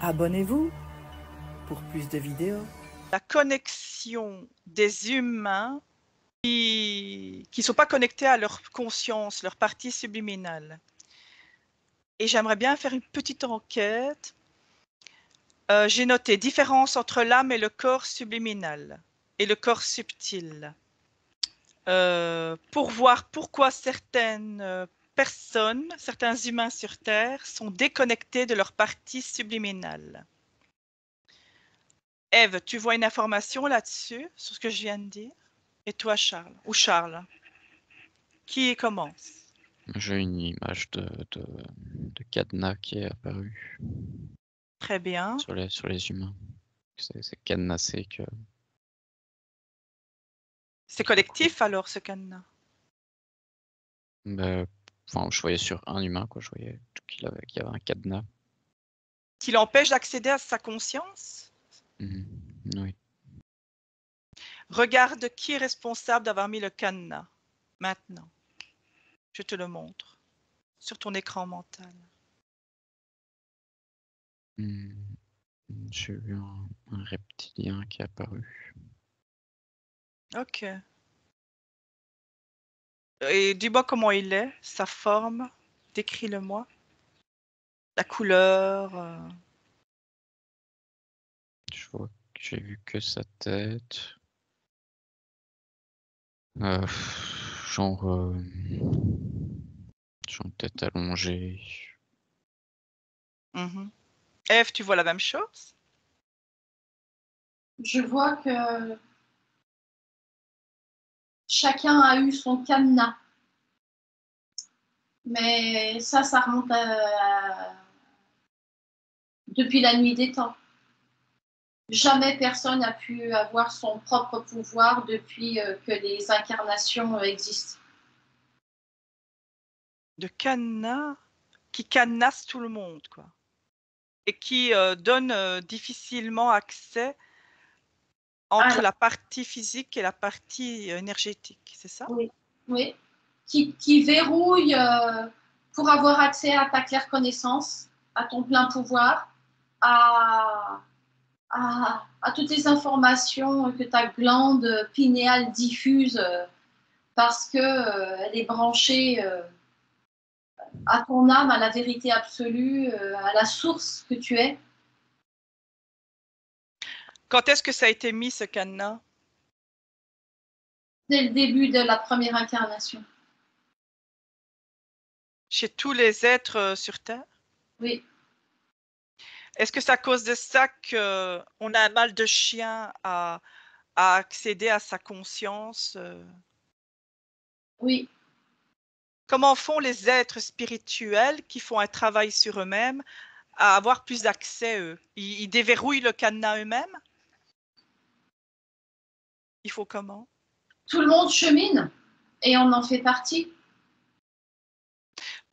Abonnez-vous pour plus de vidéos. La connexion des humains qui ne sont pas connectés à leur conscience, leur partie subliminale. Et j'aimerais bien faire une petite enquête. J'ai noté différence entre l'âme et le corps subliminal et le corps subtil. Pour voir pourquoi certaines personnes, certains humains sur Terre sont déconnectés de leur partie subliminale. Ève, tu vois une information là-dessus, sur ce que je viens de dire? Et toi, Charles? Ou Charles? Qui commence? J'ai une image de cadenas qui est apparue Très bien. sur les humains. C'est cadenassé que... C'est collectif alors, ce cadenas? Enfin, je voyais sur un humain, quoi. Je voyais qu'il y avait un cadenas. Qui l'empêche d'accéder à sa conscience? Oui. Regarde qui est responsable d'avoir mis le cadenas. Maintenant. Je te le montre. Sur ton écran mental. J'ai vu un reptilien qui est apparu. Ok. Et dis-moi comment il est, sa forme. Décris-le-moi. La couleur. Je vois que j'ai vu que sa tête. Genre tête allongée. Ève, tu vois la même chose? Je vois que chacun a eu son cadenas. Mais ça remonte depuis la nuit des temps. Jamais personne n'a pu avoir son propre pouvoir depuis que les incarnations existent. De cadenas qui cadenasse tout le monde, quoi. Et qui donne difficilement accès entre la partie physique et la partie énergétique, c'est ça? Oui, oui. Qui verrouille pour avoir accès à ta claire connaissance, à ton plein pouvoir, à toutes les informations que ta glande pinéale diffuse parce qu'elle est branchée à ton âme, à la vérité absolue, à la source que tu es. Quand est-ce que ça a été mis, ce cadenas? Dès le début de la première incarnation. Chez tous les êtres sur Terre? Oui. Est-ce que c'est à cause de ça qu'on a un mal de chien à accéder à sa conscience? Oui. Comment font les êtres spirituels qui font un travail sur eux-mêmes à avoir plus d'accès, eux? Ils déverrouillent le cadenas eux-mêmes? Il faut comment? Tout le monde chemine et on en fait partie.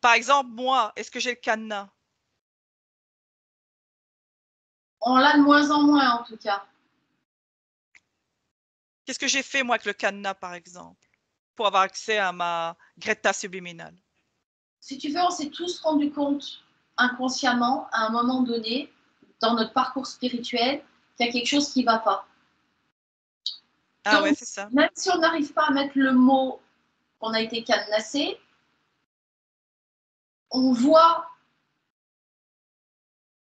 Par exemple, moi, est-ce que j'ai le cadenas? On l'a de moins en moins, en tout cas. Qu'est-ce que j'ai fait, moi, avec le cadenas, par exemple, pour avoir accès à ma Greta subliminale? Si tu veux, on s'est tous rendu compte inconsciemment, à un moment donné, dans notre parcours spirituel, qu'il y a quelque chose qui ne va pas. Ah Donc, ouais, c'est ça. même si on n'arrive pas à mettre le mot qu'on a été cadenassé, on voit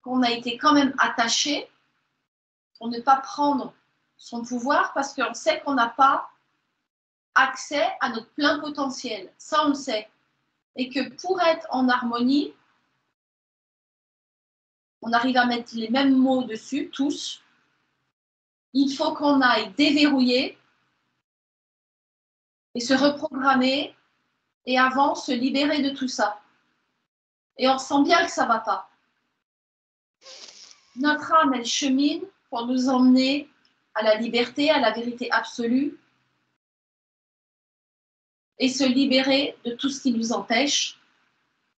qu'on a été quand même attaché pour ne pas prendre son pouvoir parce qu'on sait qu'on n'a pas accès à notre plein potentiel. Ça, on le sait. Et que pour être en harmonie, on arrive à mettre les mêmes mots dessus, tous. Il faut qu'on aille déverrouiller et se reprogrammer et avant se libérer de tout ça. Et on sent bien que ça ne va pas. Notre âme, elle chemine pour nous emmener à la liberté, à la vérité absolue et se libérer de tout ce qui nous empêche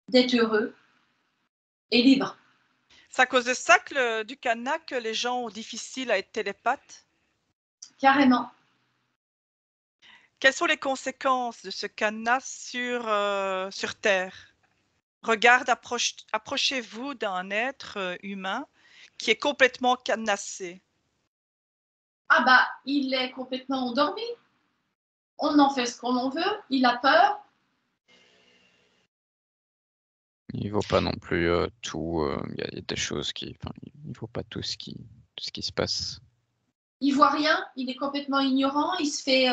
d'être heureux et libres. C'est à cause de ça du cadenas que les gens ont difficile à être télépathes? Carrément. Quelles sont les conséquences de ce cadenas sur Terre? Regarde, approchez-vous d'un être humain qui est complètement cadenassé? Ah bah, il est complètement endormi. On en fait ce qu'on en veut. Il a peur. Il vaut pas non plus tout. Il y a des choses qui. Enfin, il vaut pas tout ce qui se passe. Il voit rien. Il est complètement ignorant. Il se fait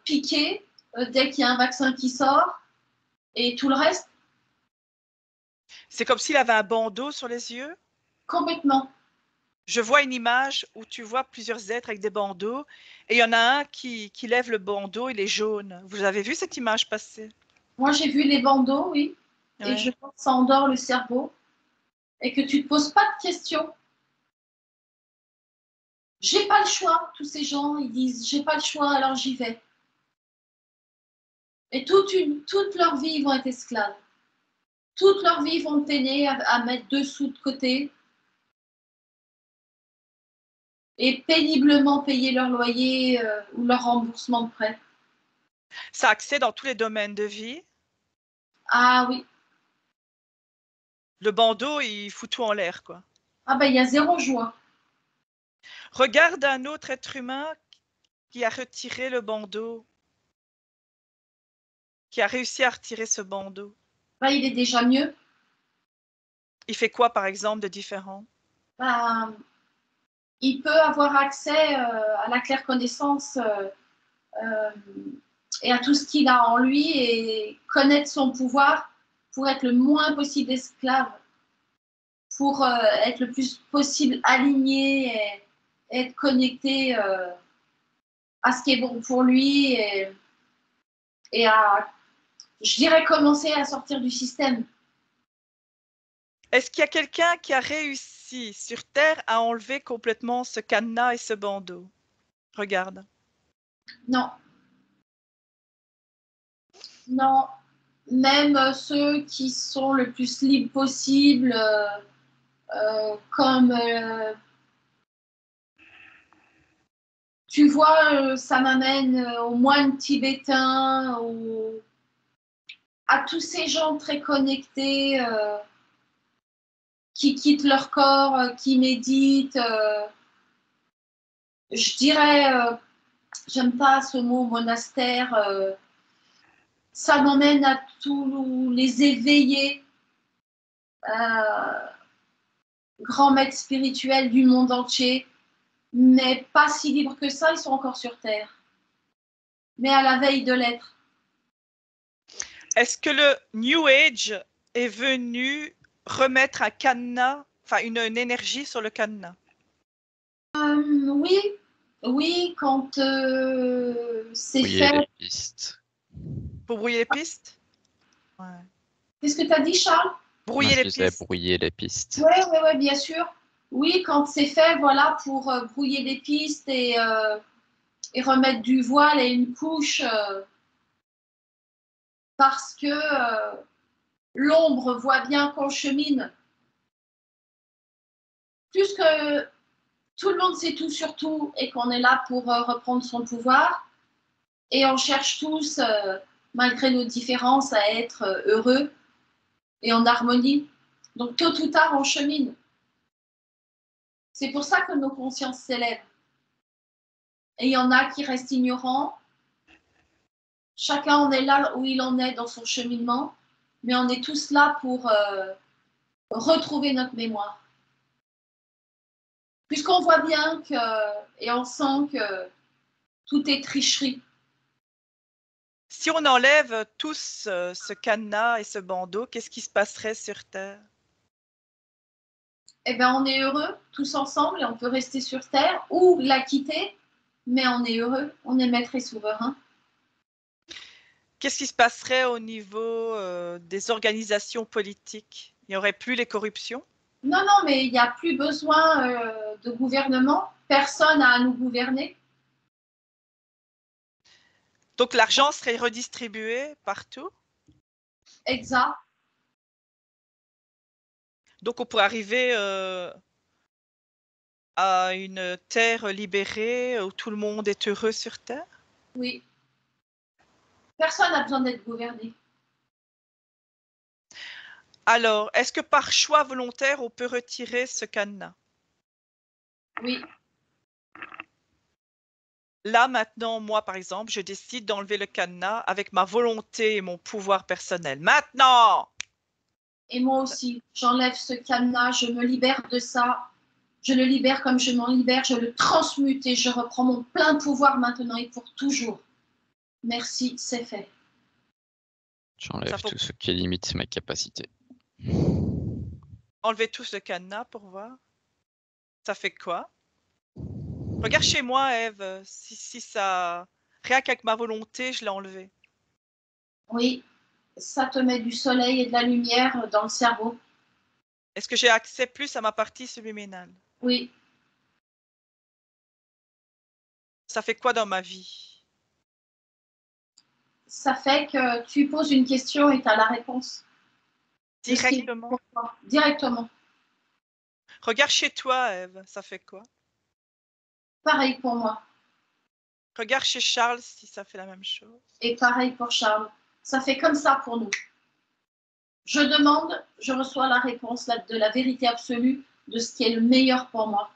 piquer dès qu'il y a un vaccin qui sort. Et tout le reste, C'est comme s'il avait un bandeau sur les yeux? complètement. Je vois une image où tu vois plusieurs êtres avec des bandeaux et il y en a un qui lève le bandeau, il est jaune. Vous avez vu cette image passer? Moi, j'ai vu les bandeaux, oui. Et Ouais. je pense que ça endort le cerveau. Et que tu ne te poses pas de questions. J'ai pas le choix. Tous ces gens, ils disent j'ai pas le choix, alors j'y vais. Et toute leur vie, ils vont être esclaves. Toute leur vie, ils vont peiner à mettre 2 sous de côté et péniblement payer leur loyer ou leur remboursement de prêt. Ça accède dans tous les domaines de vie. Ah oui. Le bandeau, il fout tout en l'air, quoi. Ah ben, il y a 0 joie. Regarde un autre être humain qui a retiré le bandeau, qui a réussi à retirer ce bandeau. Ben, il est déjà mieux. Il fait quoi, par exemple, de différent? Ben, il peut avoir accès à la claire connaissance et à tout ce qu'il a en lui et connaître son pouvoir pour être le moins possible esclave, pour être le plus possible aligné et être connecté à ce qui est bon pour lui et à, je dirais, commencer à sortir du système. Est-ce qu'il y a quelqu'un qui a réussi sur Terre à enlever complètement ce cadenas et ce bandeau? Regarde. Non. Non. Même ceux qui sont le plus libres possible, comme tu vois, ça m'amène aux moines tibétains, à tous ces gens très connectés qui quittent leur corps, qui méditent. Je dirais, j'aime pas ce mot monastère, ça m'emmène à tous les éveillés, grands maîtres spirituels du monde entier, mais pas si libres que ça, ils sont encore sur Terre, mais à la veille de l'être. Est-ce que le New Age est venu remettre un cadenas, enfin une énergie sur le cadenas? Oui, oui, quand c'est Brouiller fait. les pistes. Pour brouiller les pistes? Ouais. Qu'est-ce que tu as dit, Charles? Moi, Brouiller je les disais pistes. brouiller les pistes. Oui, bien sûr. Oui, quand c'est fait, voilà, pour brouiller les pistes et remettre du voile et une couche, parce que l'ombre voit bien qu'on chemine. Plus que tout le monde sait tout sur tout et qu'on est là pour reprendre son pouvoir, et on cherche tous, malgré nos différences, à être heureux et en harmonie. Donc, tôt ou tard, on chemine. C'est pour ça que nos consciences s'élèvent. Et il y en a qui restent ignorants. Chacun en est là où il en est dans son cheminement, mais on est tous là pour retrouver notre mémoire. Puisqu'on voit bien et on sent que tout est tricherie. Si on enlève tous ce cadenas et ce bandeau, qu'est-ce qui se passerait sur Terre? Eh bien, on est heureux tous ensemble et on peut rester sur Terre ou la quitter, mais on est heureux, on est maître et souverain. Qu'est-ce qui se passerait au niveau des organisations politiques? Il n'y aurait plus les corruptions? Non, mais il n'y a plus besoin de gouvernement. Personne n'a à nous gouverner. Donc l'argent serait redistribué partout? Exact. Donc on pourrait arriver à une terre libérée où tout le monde est heureux sur Terre? Oui. Personne n'a besoin d'être gouverné. Alors, est-ce que par choix volontaire, on peut retirer ce cadenas? Oui, Là, maintenant, moi, par exemple, je décide d'enlever le cadenas avec ma volonté et mon pouvoir personnel. Maintenant! et moi aussi, j'enlève ce cadenas, je me libère de ça. Je le libère comme je m'en libère, je le transmute et je reprends mon plein pouvoir maintenant et pour toujours. Merci, c'est fait. Ça J'enlève faut tout ce qui limite ma capacité. enlever tous le cadenas pour voir. Ça fait quoi? Regarde chez moi, Eve, si ça... Rien qu'avec ma volonté, je l'ai enlevé. Oui, ça te met du soleil et de la lumière dans le cerveau. Est-ce que j'ai accès plus à ma partie subliminale? Oui, Ça fait quoi dans ma vie? ça fait que tu poses une question et tu as la réponse. de ce qui est Directement. pour toi, directement. Regarde chez toi, Eve, ça fait quoi? Pareil pour moi Regarde chez Charles si ça fait la même chose. et pareil pour Charles. Ça fait comme ça pour nous. Je demande, je reçois la réponse de la vérité absolue de ce qui est le meilleur pour moi.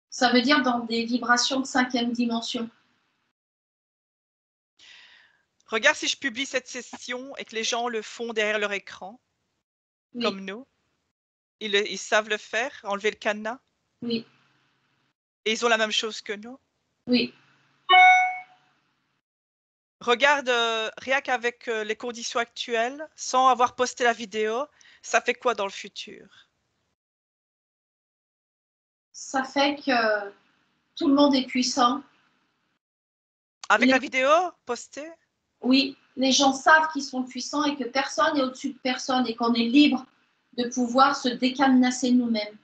Ça veut dire dans des vibrations de 5e dimension. Regarde si je publie cette session et que les gens le font derrière leur écran, Oui, comme nous. Ils savent le faire, enlever le cadenas. oui, Et ils ont la même chose que nous. oui. Regarde, rien qu'avec les conditions actuelles, sans avoir posté la vidéo, ça fait quoi dans le futur? Ça fait que tout le monde est puissant. Avec la vidéo postée? Oui, les gens savent qu'ils sont puissants et que personne n'est au-dessus de personne et qu'on est libre de pouvoir se décadenasser nous-mêmes.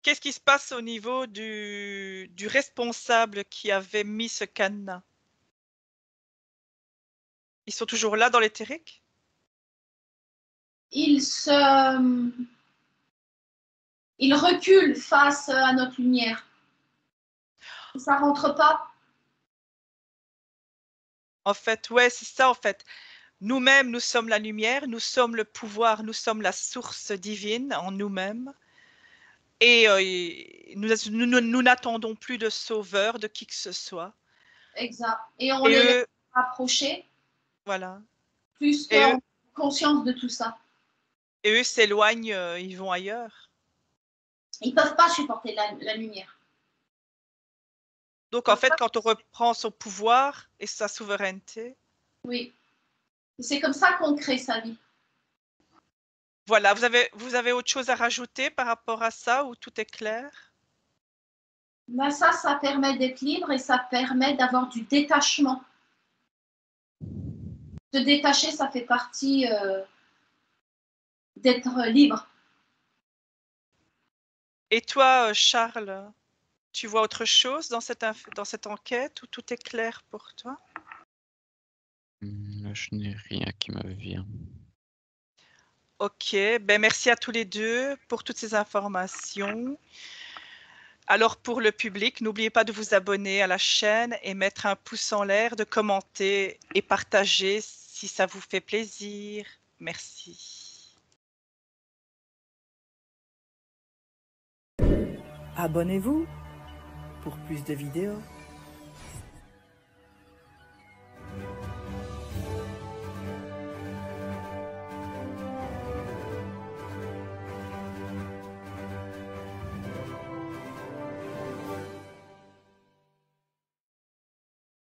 Qu'est-ce qui se passe au niveau du responsable qui avait mis ce cadenas? Ils sont toujours là dans l'éthérique? Il recule face à notre lumière. Ça rentre pas. En fait, ouais, c'est ça, en fait. Nous-mêmes, nous sommes la lumière, nous sommes le pouvoir, nous sommes la source divine en nous-mêmes. Et nous n'attendons plus de sauveur, de qui que ce soit. Exact. Et on Et les laisse eux, approcher voilà. plus Et eux, qu'en conscience de tout ça. et eux s'éloignent, ils vont ailleurs. Ils peuvent pas supporter la lumière. Donc, en fait, quand on reprend son pouvoir et sa souveraineté, Oui. C'est comme ça qu'on crée sa vie. voilà, vous avez autre chose à rajouter par rapport à ça ou tout est clair? Ben ça permet d'être libre et ça permet d'avoir du détachement. Se détacher, ça fait partie d'être libre. Et toi, Charles, tu vois autre chose dans cette enquête ou tout est clair pour toi? Je n'ai rien qui me vient. Ok, ben merci à tous les deux pour toutes ces informations. Alors pour le public, n'oubliez pas de vous abonner à la chaîne et mettre un pouce en l'air, de commenter et partager si ça vous fait plaisir. Merci. Abonnez-vous pour plus de vidéos.